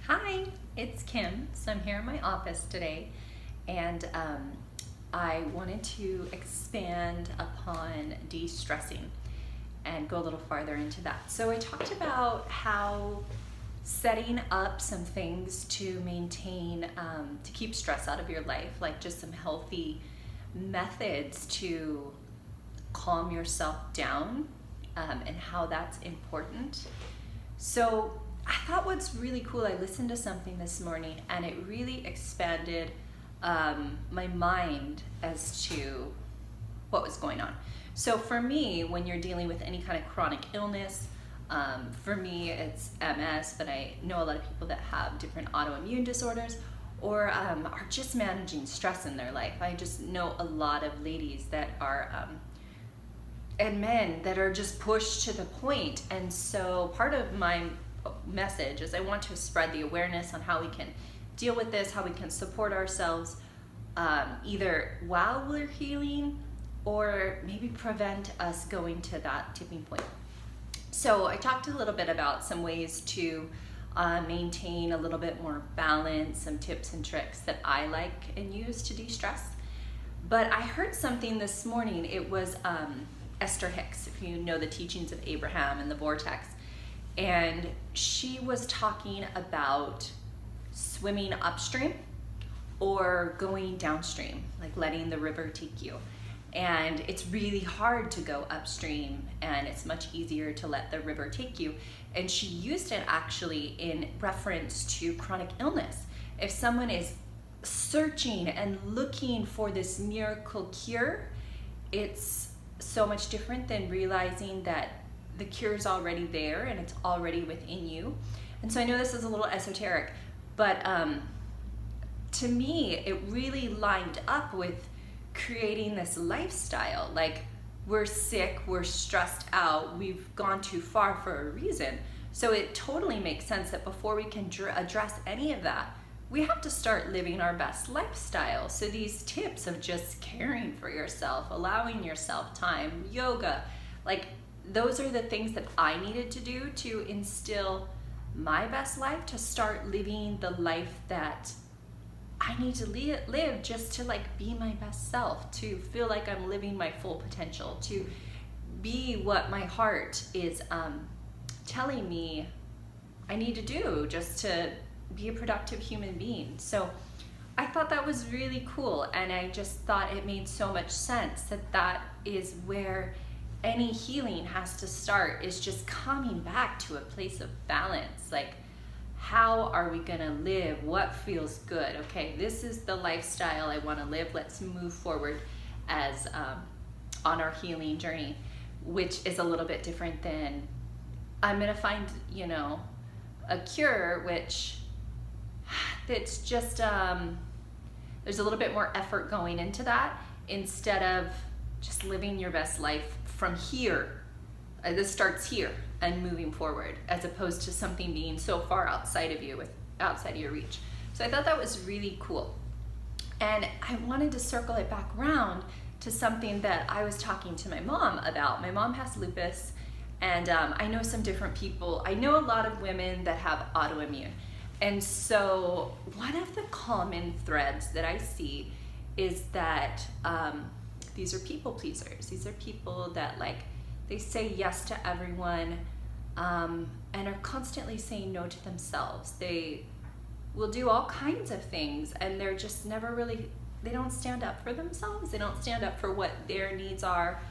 Hi, it's Kim. So I'm here in my office today, and I wanted to expand upon de-stressing and go a little farther into that. So I talked about how setting up some things to maintain, to keep stress out of your life, like just some healthy methods to calm yourself down, and how that's important. So I thought what's really cool, I listened to something this morning and it really expanded my mind as to what was going on. So for me, when you're dealing with any kind of chronic illness, for me it's MS, but I know a lot of people that have different autoimmune disorders or are just managing stress in their life. I just know a lot of ladies that are and men that are just pushed to the point. And so part of my message is I want to spread the awareness on how we can deal with this, how we can support ourselves, either while we're healing or maybe prevent us going to that tipping point. So I talked a little bit about some ways to maintain a little bit more balance, some tips and tricks that I like and use to de-stress. But I heard something this morning. It was Esther Hicks, if you know the teachings of Abraham and the vortex. And she was talking about swimming upstream or going downstream, like letting the river take you. And it's really hard to go upstream and it's much easier to let the river take you. And she used it actually in reference to chronic illness. If someone is searching and looking for this miracle cure, it's so much different than realizing that the cure is already there and it's already within you. And so I know this is a little esoteric, but to me, it really lined up with creating this lifestyle. Like, we're sick, we're stressed out, we've gone too far for a reason. So it totally makes sense that before we can address any of that, we have to start living our best lifestyle. So these tips of just caring for yourself, allowing yourself time, yoga, like those are the things that I needed to do to instill my best life, to start living the life that I need to live just to like be my best self, to feel like I'm living my full potential, to be what my heart is telling me I need to do just to be a productive human being. So I thought that was really cool, and I just thought it made so much sense that that is where any healing has to start, is just coming back to a place of balance. Like, how are we gonna live? What feels good? Okay, this is the lifestyle I wanna live. Let's move forward as on our healing journey, which is a little bit different than I'm gonna find, a cure, which it's just, there's a little bit more effort going into that instead of just living your best life from here. This starts here and moving forward, as opposed to something being so far outside of you, outside of your reach. So I thought that was really cool. And I wanted to circle it back around to something that I was talking to my mom about. My mom has lupus, and I know some different people. I know a lot of women that have autoimmune. And so one of the common threads that I see is that these are people pleasers. These are people that they say yes to everyone and are constantly saying no to themselves. They will do all kinds of things and they're just never really, they don't stand up for themselves. They don't stand up for what their needs are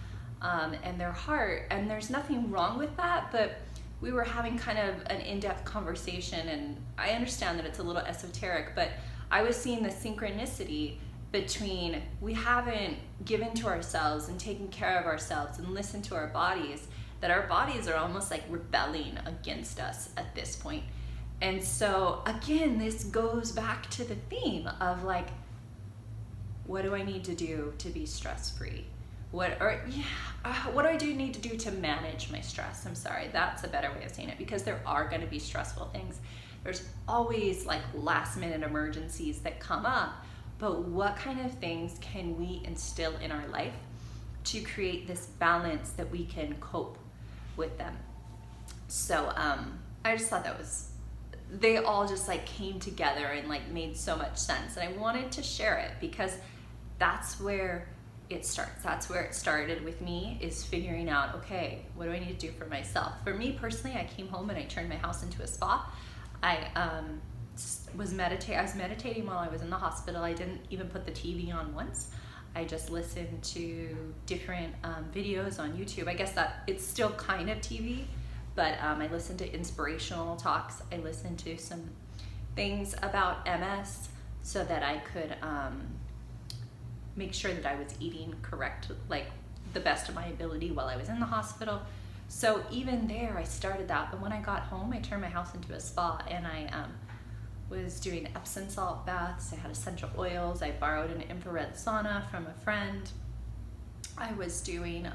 and their heart. And there's nothing wrong with that, but we were having kind of an in-depth conversation, and I understand that it's a little esoteric, but I was seeing the synchronicity between we haven't given to ourselves and taken care of ourselves and listened to our bodies, that our bodies are almost like rebelling against us at this point. And so again, this goes back to the theme of like, what do I need to do to be stress-free? What do I need to do to manage my stress? I'm sorry, that's a better way of saying it, because there are going to be stressful things. There's always like last minute emergencies that come up, but what kind of things can we instill in our life to create this balance that we can cope with them? So I just thought that was they all just like came together and like made so much sense. And I wanted to share it because that's where it starts. That's where it started with me, is figuring out, okay, what do I need to do for myself? For me personally, I came home and I turned my house into a spa. I was meditating while I was in the hospital. I didn't even put the TV on once. I just listened to different videos on YouTube. I guess that it's still kind of TV, but I listened to inspirational talks. I listened to some things about MS so that I could make sure that I was eating correct, like the best of my ability while I was in the hospital. So even there, I started that. But when I got home, I turned my house into a spa, and I was doing Epsom salt baths. I had essential oils. I borrowed an infrared sauna from a friend. I was doing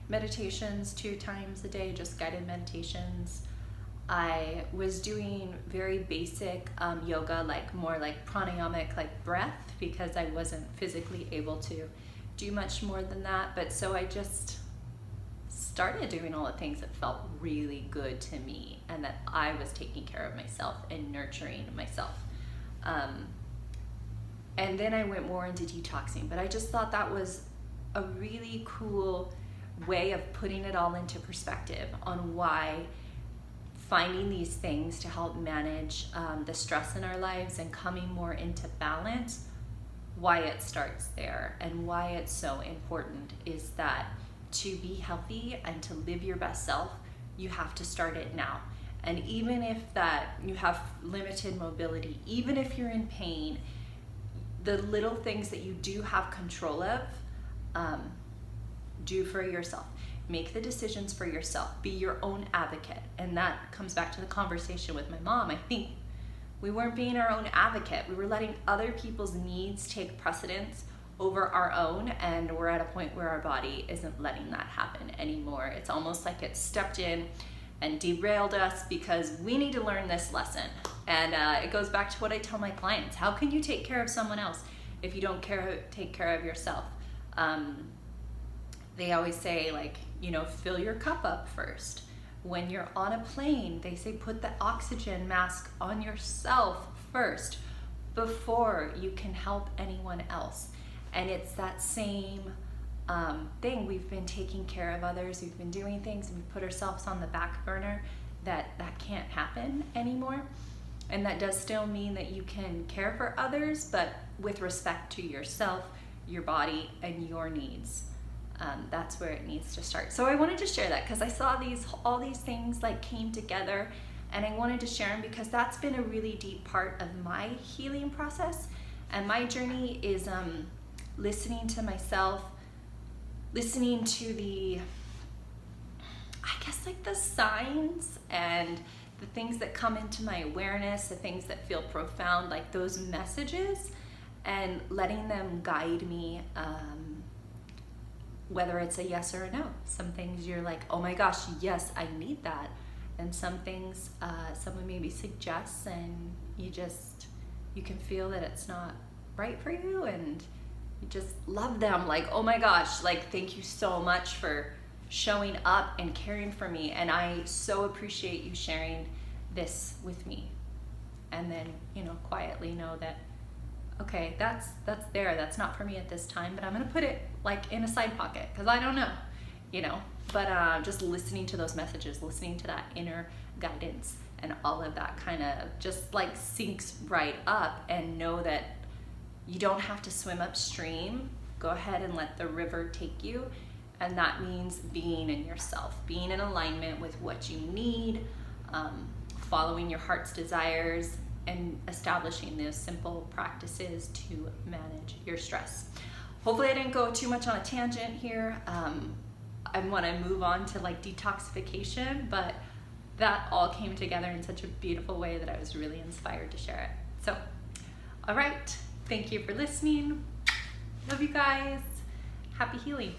meditations 2 times a day, just guided meditations. I was doing very basic yoga, like more like pranayamic, like breath, because I wasn't physically able to do much more than that. But so I just started doing all the things that felt really good to me, and that I was taking care of myself and nurturing myself. And then I went more into detoxing, but I just thought that was a really cool way of putting it all into perspective on why finding these things to help manage the stress in our lives and coming more into balance, why it starts there, and why it's so important is that to be healthy and to live your best self, you have to start it now. And even if that you have limited mobility, even if you're in pain, the little things that you do have control of, do for yourself. Make the decisions for yourself. Be your own advocate. And that comes back to the conversation with my mom. I think we weren't being our own advocate. We were letting other people's needs take precedence over our own, and we're at a point where our body isn't letting that happen anymore. It's almost like it stepped in and derailed us because we need to learn this lesson. And it goes back to what I tell my clients. How can you take care of someone else if you don't take care of yourself? They always say, like, you know, fill your cup up first. When you're on a plane, they say put the oxygen mask on yourself first before you can help anyone else. And it's that same thing. We've been taking care of others, we've been doing things, and we've put ourselves on the back burner. That can't happen anymore. And that does still mean that you can care for others, but with respect to yourself, your body, and your needs. That's where it needs to start. So I wanted to share that because I saw all these things like came together, and I wanted to share them because that's been a really deep part of my healing process. And my journey is listening to myself, listening to the signs and the things that come into my awareness, the things that feel profound, like those messages, and letting them guide me, whether it's a yes or a no. Some things you're like, oh my gosh, yes, I need that. And some things someone maybe suggests, and you can feel that it's not right for you, and you just love them. Like, oh my gosh, like, thank you so much for showing up and caring for me. And I so appreciate you sharing this with me. And then, quietly know that, okay, that's there. That's not for me at this time, but I'm going to put it like in a side pocket because I don't know, but just listening to those messages, listening to that inner guidance, and all of that kind of just like syncs right up, and know that you don't have to swim upstream. Go ahead and let the river take you. And that means being in yourself, being in alignment with what you need, following your heart's desires, and establishing those simple practices to manage your stress. Hopefully I didn't go too much on a tangent here. I want to move on to like detoxification, but that all came together in such a beautiful way that I was really inspired to share it. So, all right. Thank you for listening. Love you guys. Happy healing.